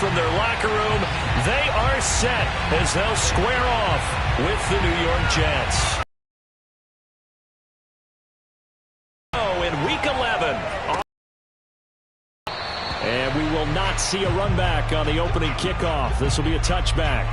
from their locker room. They are set as they'll square off with the New York Jets. Oh, in Week 11. And we will not see a run back on the opening kickoff. This will be a touchback.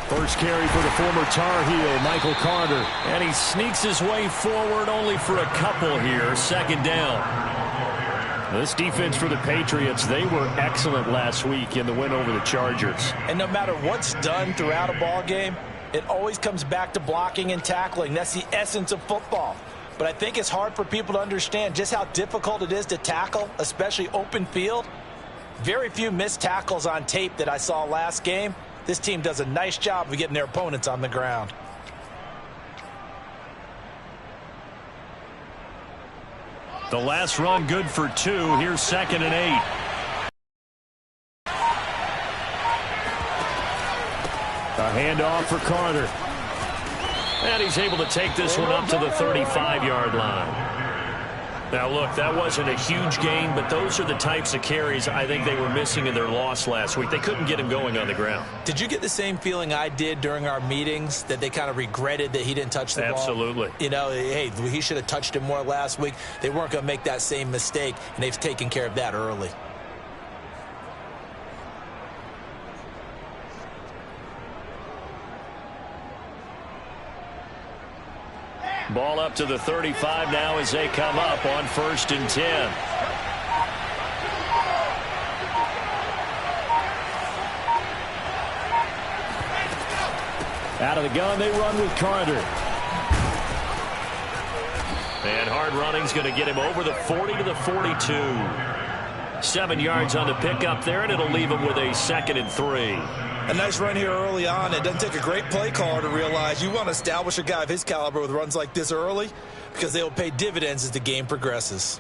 First carry for the former Tar Heel, Michael Carter. And he sneaks his way forward only for a couple here. Second down. This defense for the Patriots, they were excellent last week in the win over the Chargers. And no matter what's done throughout a ball game, it always comes back to blocking and tackling. That's the essence of football. But I think it's hard for people to understand just how difficult it is to tackle, especially open field. Very few missed tackles on tape that I saw last game. This team does a nice job of getting their opponents on the ground. The last run good for 2. Here's 2nd and 8. A handoff for Carter. And he's able to take this one up to the 35-yard line. Now, look, that wasn't a huge gain, but those are the types of carries I think they were missing in their loss last week. They couldn't get him going on the ground. Did you get the same feeling I did during our meetings, that they kind of regretted that he didn't touch the ball? Absolutely. You know, hey, he should have touched it more last week. They weren't going to make that same mistake, and they've taken care of that early. Ball up to the 35 now as they come up on 1st and 10. Out of the gun, they run with Carter. And hard running's going to get him over the 40 to the 42. 7 yards on the pickup there, and it'll leave him with a 2nd and 3. A nice run here early on. It doesn't take a great play caller to realize you want to establish a guy of his caliber with runs like this early, because they will pay dividends as the game progresses.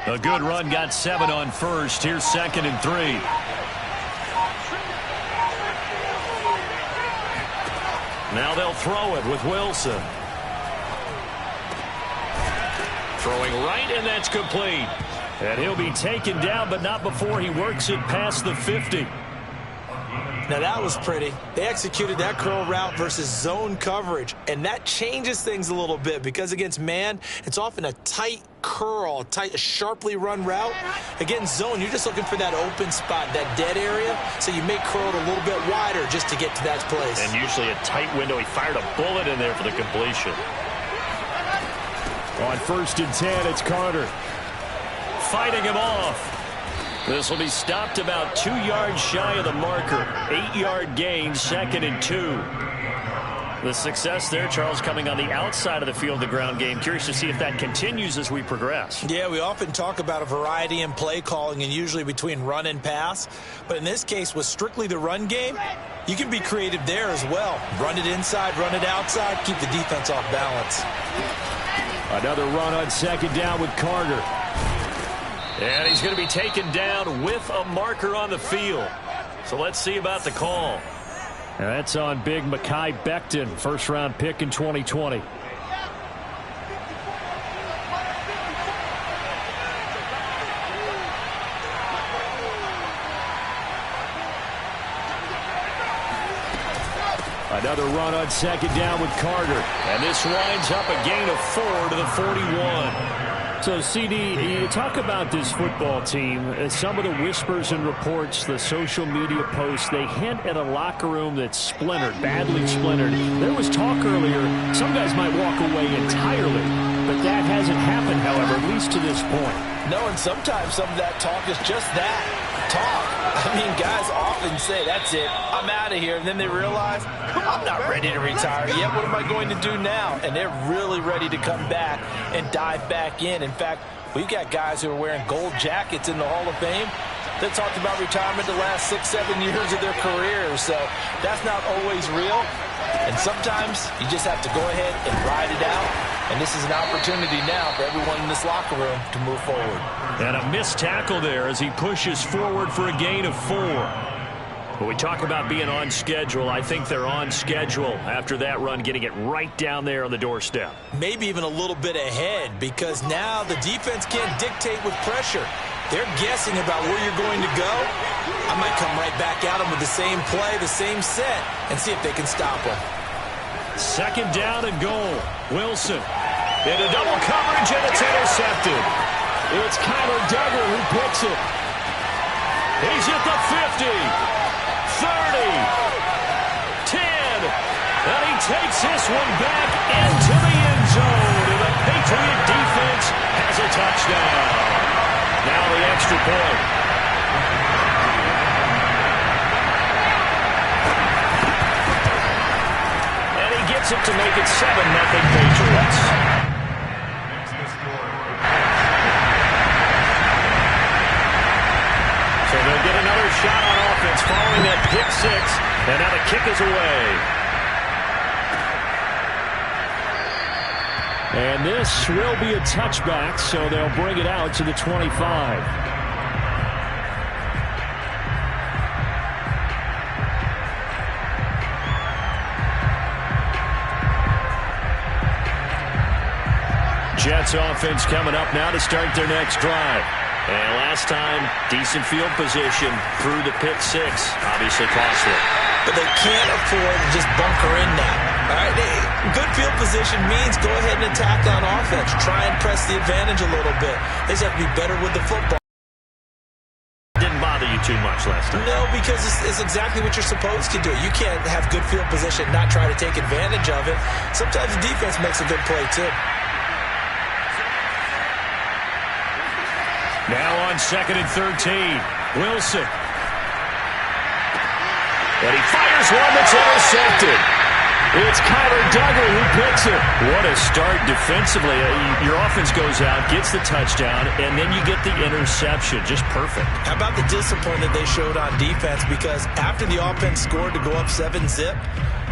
A good run, got 7 on 1st. Here's 2nd and 3. Now they'll throw it with Wilson. Throwing right, and that's complete. And he'll be taken down, but not before he works it past the 50. Now that was pretty. They executed that curl route versus zone coverage, and that changes things a little bit because against man, it's often a tight curl, a sharply run route. Against zone, you're just looking for that open spot, that dead area, so you make curl it a little bit wider just to get to that place. And usually a tight window. He fired a bullet in there for the completion. On 1st and 10, it's Carter. Fighting him off. This will be stopped about 2 yards shy of the marker. 8-yard gain, 2nd and 2. The success there, Charles, coming on the outside of the field, the ground game. Curious to see if that continues as we progress. Yeah, we often talk about a variety in play calling and usually between run and pass. But in this case, with strictly the run game, you can be creative there as well. Run it inside, run it outside, keep the defense off balance. Another run on 2nd down with Carter. And he's going to be taken down with a marker on the field. So let's see about the call. And that's on big Mekhi Becton, first-round pick in 2020. Another run on second down with Carter. And this winds up a gain of 4 to the 41. So, CD, you talk about this football team. Some of the whispers and reports, the social media posts, they hint at a locker room that's splintered, badly splintered. There was talk earlier, some guys might walk away entirely. But that hasn't happened, however, at least to this point. No, and sometimes some of that talk is just that, talk. I mean, guys often say, that's it, I'm out of here. And then they realize, I'm not ready to retire yet. What am I going to do now? And they're really ready to come back and dive back in. In fact, we've got guys who are wearing gold jackets in the Hall of Fame that talked about retirement the last 6-7 years of their careers. So that's not always real. And sometimes you just have to go ahead and ride it out. And this is an opportunity now for everyone in this locker room to move forward. And a missed tackle there as he pushes forward for a gain of 4. When we talk about being on schedule, I think they're on schedule after that run, getting it right down there on the doorstep. Maybe even a little bit ahead, because now the defense can't dictate with pressure. They're guessing about where you're going to go. I might come right back at them with the same play, the same set, and see if they can stop them. Second down and goal. Wilson into double coverage, and it's intercepted. It's Kyler Duggar who picks it. He's at the 50, 30, 10, and he takes this one back into the end zone. And the Patriot defense has a touchdown. Now the extra point. And he gets it to make it 7-0 Patriots. So they'll get another shot on offense following that pick 6. And now the kick is away. And this will be a touchback, so they'll bring it out to the 25. Jets offense coming up now to start their next drive. And last time, decent field position through the pick 6. Obviously costly. But they can't afford to just bunker in now. All right, good field position means go ahead and attack on offense. Try and press the advantage a little bit. They just have to be better with the football. Didn't bother you too much last time. No, because it's exactly what you're supposed to do. You can't have good field position, not try to take advantage of it. Sometimes the defense makes a good play, too. Now on 2nd and 13, Wilson. And he fires one that's intercepted. It's Kyler Duggar who picks it. What a start defensively. Your offense goes out, gets the touchdown, and then you get the interception. Just perfect. How about the discipline that they showed on defense? Because after the offense scored to go up 7-zip,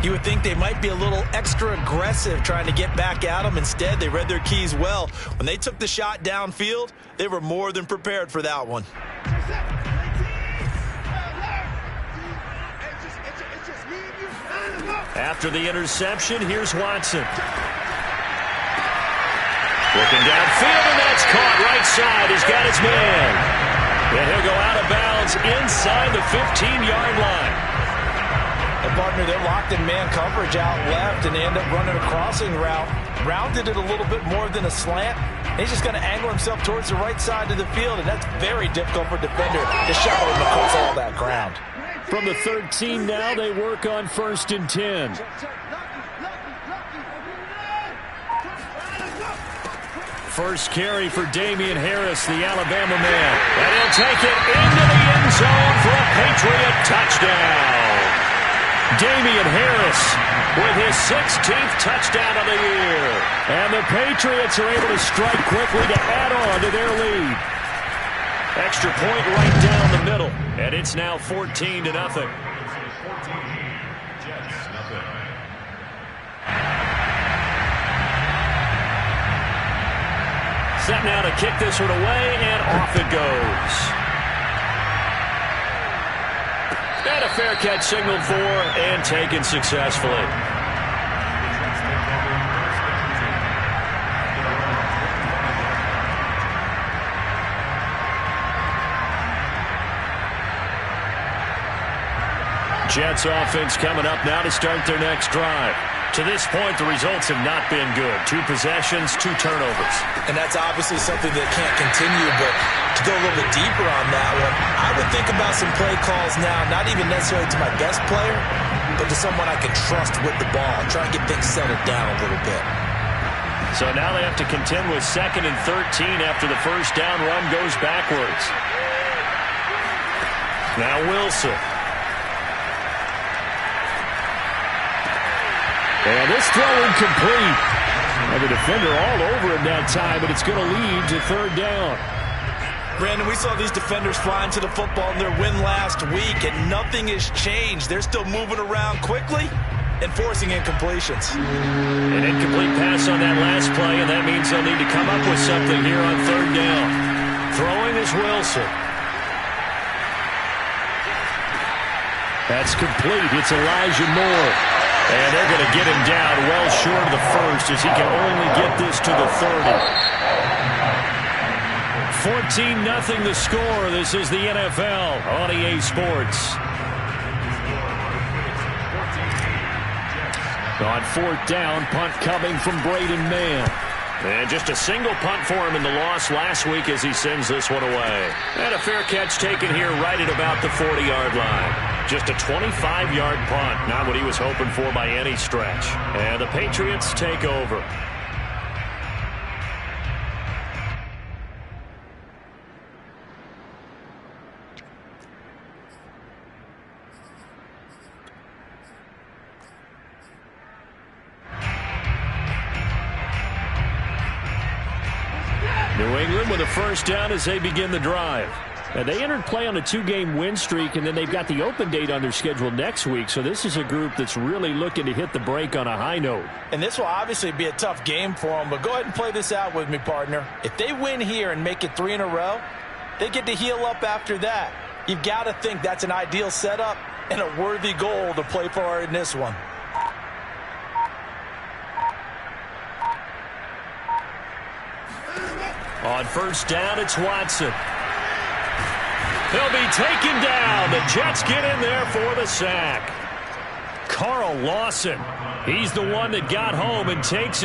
you would think they might be a little extra aggressive trying to get back at them. Instead, they read their keys well. When they took the shot downfield, they were more than prepared for that one. After the interception, here's Watson. Looking downfield, and that's caught right side. He's got his man. And he'll go out of bounds inside the 15-yard line. And partner, they're locked in man coverage out left, and they end up running a crossing route. Rounded it a little bit more than a slant. He's just going to angle himself towards the right side of the field, and that's very difficult for a defender to shallow him across all that ground. From the 13 now, they work on 1st and 10. First carry for Damian Harris, the Alabama man. And he'll take it into the end zone for a Patriot touchdown. Damian Harris with his 16th touchdown of the year. And the Patriots are able to strike quickly to add on to their lead. Extra point right down the middle. And it's now 14-0. Set now to kick this one away, and off it goes. And a fair catch signaled for and taken successfully. Jets offense coming up now to start their next drive. To this point, the results have not been good. 2 possessions, 2 turnovers. And that's obviously something that can't continue, but to go a little bit deeper on that one, I would think about some play calls now, not even necessarily to my best player, but to someone I can trust with the ball. Try and get things settled down a little bit. So now they have to contend with 2nd and 13 after the first down run goes backwards. Now Wilson. And this throw incomplete. And the defender all over him that time, but it's going to lead to 3rd down. Brandon, we saw these defenders flying to the football in their win last week, and nothing has changed. They're still moving around quickly and forcing incompletions. An incomplete pass on that last play, and that means they'll need to come up with something here on 3rd down. Throwing is Wilson. That's complete. It's Elijah Moore. And they're going to get him down well short of the first as he can only get this to the 30. 14-0 the score. This is the NFL on EA Sports. On 4th down, punt coming from Braden Mann. And just a single punt for him in the loss last week as he sends this one away. And a fair catch taken here right at about the 40-yard line. Just a 25-yard punt, not what he was hoping for by any stretch. And the Patriots take over. New England with a first down as they begin the drive. And they entered play on a 2-game win streak, and then they've got the open date on their schedule next week. So this is a group that's really looking to hit the break on a high note. And this will obviously be a tough game for them, but go ahead and play this out with me, partner. If they win here and make it 3 in a row, they get to heal up after that. You've got to think that's an ideal setup and a worthy goal to play for in this one. On first down, it's Watson. He'll be taken down. The Jets get in there for the sack. Carl Lawson. He's the one that got home and takes it.